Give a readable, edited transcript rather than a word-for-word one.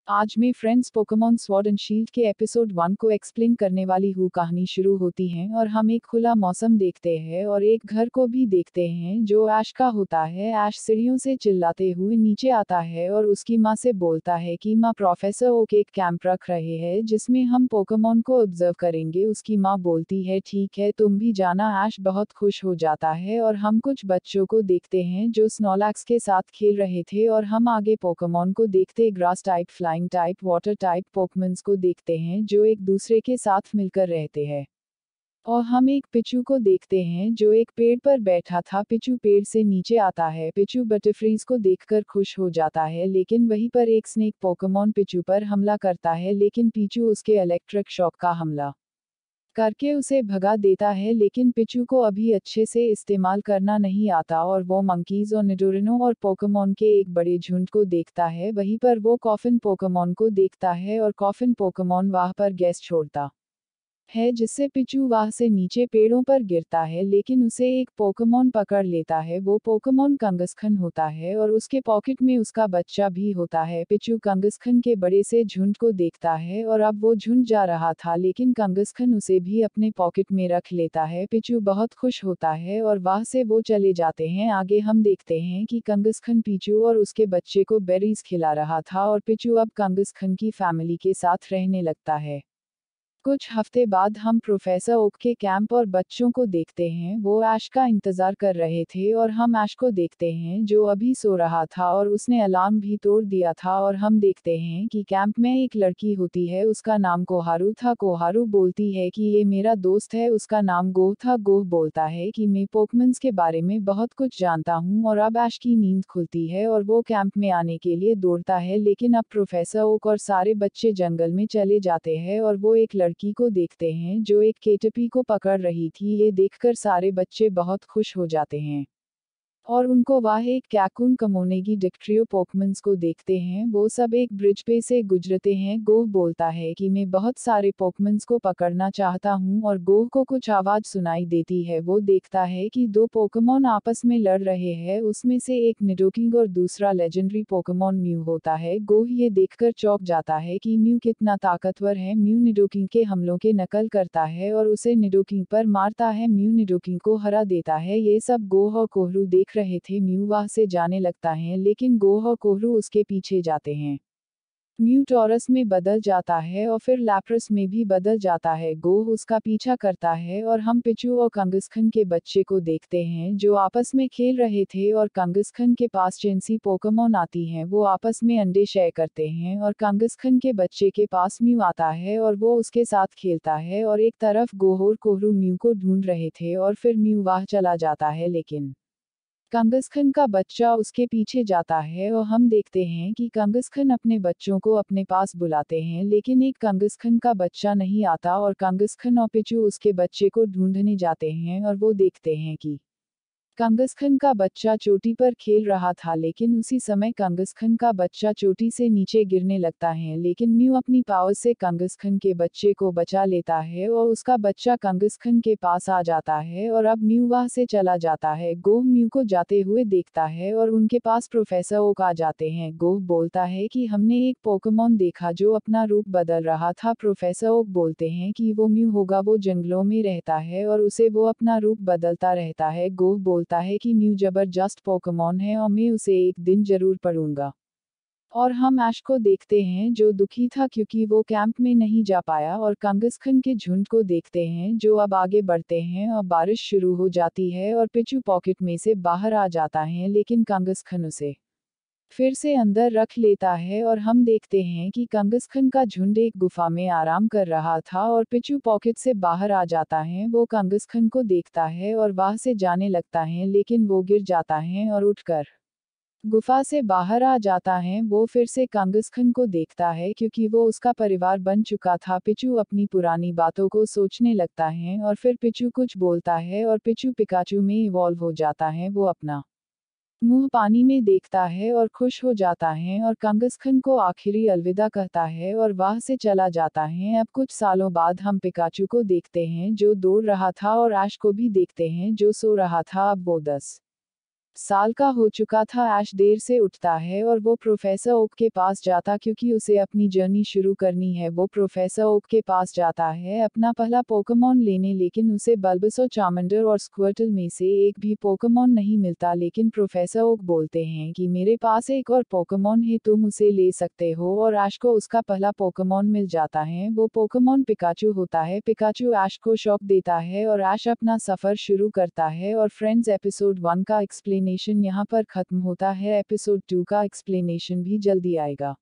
आज मैं friends Pokemon sword and shield के एपिसोड 1 को एक्सप्लेन करने वाली हूँ। कहानी शुरू होती है और हम एक खुला मौसम देखते हैं और एक घर को भी देखते हैं जो ऐश का होता है। ऐश सीढ़ियों से चिल्लाते हुए नीचे आता है और उसकी माँ से बोलता है कि माँ प्रोफेसर ओक एक कैंप रख रहे हैं जिसमें हम पोकेमॉन को ऑब्जर्व करेंगे। उसकी माँ बोलती है ठीक है तुम भी जाना। ऐश बहुत खुश हो जाता है और हम कुछ बच्चों को देखते हैं जो स्नोलैक्स के साथ खेल रहे थे और हम आगे पोकेमॉन को देखते grass type flying type water type Pokémons को देखते हैं जो एक दूसरे के साथ मिलकर रहते हैं। और हम एक पिचू को देखते हैं जो एक पेड़ पर बैठा था। पिचू पेड़ से नीचे आता है। पिचू बटरफ्रीज को देखकर खुश हो जाता है लेकिन वहीं पर एक स्नेक पोकेमॉन पिचू पर हमला करता है लेकिन पिचू उसके इलेक्ट्रिक शॉक का हमला करके उसे भगा देता है। लेकिन पिचू को अभी अच्छे से इस्तेमाल करना नहीं आता और वो मंकीज और निडोरिनो और पोकेमॉन के एक बड़े झुंड को देखता है। वहीं पर वो कॉफिन पोकेमॉन को देखता है और कॉफिन पोकेमॉन वहां पर गैस छोड़ता है जिससे पिचू वहां से नीचे पेड़ों पर गिरता है लेकिन उसे एक पोकेमॉन पकड़ लेता है। वो पोकेमॉन कंगस्खन होता है और उसके पॉकेट में उसका बच्चा भी होता है। पिचू कंगस्खन के बड़े से झुंड को देखता है और अब वो झुंड जा रहा था लेकिन कंगस्खन उसे भी अपने पॉकेट में रख लेता है। पिचू बहुत खुश होता है और वहां से वो चले जाते हैं। आगे हम देखते हैं कि कंगस्खन पिचू और उसके बच्चे को बेरीज खिला रहा था और पिचू अब कंगस्खन की फैमिली के साथ रहने लगता है। कुछ हफ्ते बाद हम प्रोफेसर ओक के कैंप और बच्चों को देखते हैं। वो ऐश का इंतजार कर रहे थे और हम ऐश को देखते हैं जो अभी सो रहा था और उसने अलार्म भी तोड़ दिया था। और हम देखते हैं कि कैंप में एक लड़की होती है। उसका नाम कोहारू था। कोहारू बोलती है कि ये मेरा दोस्त है। उसका नाम गोह था। गोह बोलता है कि मैं पोकेमॉन्स के बारे में बहुत कुछ जानता हूँ। और अब ऐश की नींद खुलती है और वो कैंप में आने के लिए दौड़ता है लेकिन अब प्रोफेसर ओक और सारे बच्चे जंगल में चले जाते हैं और वो एक लड़की को देखते हैं जो एक केटरपी को पकड़ रही थी। ये देखकर सारे बच्चे बहुत खुश हो जाते हैं और उनको वह एक कैकून कमोनेगी डिक्ट्रियो पोकेमॉन्स को देखते हैं। वो सब एक ब्रिज पे से गुजरते हैं। गोह बोलता है कि मैं बहुत सारे पोकेमॉन्स को पकड़ना चाहता हूँ और गोह को कुछ आवाज सुनाई देती है। वो देखता है कि दो पोकेमॉन आपस में लड़ रहे हैं। उसमें से एक निडोकिंग और दूसरा लेजेंडरी पोकेमॉन म्यू होता है। गोह ये देखकर चौंक जाता है कि म्यू कितना ताकतवर है। म्यू निडोकिंग के हमलों के नकल करता है और उसे निडोकिंग पर मारता है। म्यू निडोकिंग को हरा देता है। ये सब गोह और कोहरू देख रहे थे। म्यू वहां से जाने लगता है लेकिन गोह और कोहरू उसके पीछे जाते हैं। म्यू टॉरस में बदल जाता है और फिर लैप्रस में भी बदल जाता है। गोह उसका पीछा करता है और हम पिचू और कंगस्खन के बच्चे को देखते हैं जो आपस में खेल रहे थे और कंगस्खन के पास चेंसी पोकेमॉन आती हैं। वो आपस में अंडे शेयर करते हैं और कंगस्खन के बच्चे के पास म्यू आता है और वो उसके साथ खेलता है। और एक तरफ गोह और कोहरू म्यू को ढूंढ रहे थे और फिर म्यू वहां चला जाता है लेकिन कंगस्खन का बच्चा उसके पीछे जाता है और हम देखते हैं कि कंगस्खन अपने बच्चों को अपने पास बुलाते हैं लेकिन एक कंगस्खन का बच्चा नहीं आता और कंगस्खन और पिचू उसके बच्चे को ढूंढने जाते हैं और वो देखते हैं कि कंगस्खन का बच्चा चोटी पर खेल रहा था लेकिन उसी समय कंगस्खन का बच्चा चोटी से नीचे गिरने लगता है लेकिन म्यू अपनी पावर से कंगस्खन के बच्चे को बचा लेता है और उसका बच्चा कंगस्खन के पास आ जाता है और अब म्यू वहां से चला जाता है। गोह म्यू को जाते हुए देखता है और उनके पास प्रोफेसर ओक आ जाते हैं। गोह बोलता है कि हमने एक पोकेमॉन देखा जो अपना रूप बदल रहा था। प्रोफेसर ओक बोलते हैं कि वो म्यू होगा। वो जंगलों में रहता है और उसे वो अपना रूप बदलता रहता है। गोह बोलता है कि म्यू जबरदस्त पोकेमॉन है और मैं उसे एक दिन जरूर पढ़ूंगा। और हम ऐश को देखते हैं जो दुखी था क्योंकि वो कैंप में नहीं जा पाया और कंगस्खन के झुंड को देखते हैं जो अब आगे बढ़ते हैं और बारिश शुरू हो जाती है और पिचू पॉकेट में से बाहर आ जाता है लेकिन कंगस्खन उसे फिर से अंदर रख लेता है। और हम देखते हैं कि कंगस्खन का झुंड एक गुफा में आराम कर रहा था और पिचू पॉकेट से बाहर आ जाता है। वो कंगस्खन को देखता है और वहां से जाने लगता है लेकिन वो गिर जाता है और उठकर गुफा से बाहर आ जाता है। वो फिर से कंगस्खन को देखता है क्योंकि वो उसका परिवार बन चुका था। पिचू अपनी पुरानी बातों को सोचने लगता है और फिर पिचू कुछ बोलता है और पिचू पिकाचू में इवॉल्व हो जाता है। वो अपना मुंह पानी में देखता है और खुश हो जाता है और कंगस्खन को आखिरी अलविदा कहता है और वहां से चला जाता है। अब कुछ सालों बाद हम पिकाचू को देखते हैं जो दौड़ रहा था और ऐश को भी देखते हैं जो सो रहा था। अब वो 10 साल का हो चुका था। ऐश देर से उठता है और वो प्रोफेसर ओक के पास जाता क्योंकि उसे अपनी जर्नी शुरू करनी है। वो प्रोफेसर ओक के पास जाता है अपना पहला पोकेमॉन लेने, लेकिन उसे बल्बसो, चार्मेंडर और स्क्वर्टल में से एक भी पोकेमॉन नहीं मिलता। लेकिन प्रोफेसर ओक बोलते हैं कि मेरे पास एक और पोकेमॉन है, तुम उसे ले सकते हो, और ऐश को उसका पहला पोकेमॉन मिल जाता है। वो पोकेमॉन पिकाचू होता है। पिकाचू ऐश को शॉक देता है और ऐश अपना सफर शुरू करता है। और फ्रेंड्स, एपिसोड 1 का एक्सप्लेनेशन यहाँ पर खत्म होता है। एपिसोड 2 का एक्सप्लेनेशन भी जल्दी आएगा।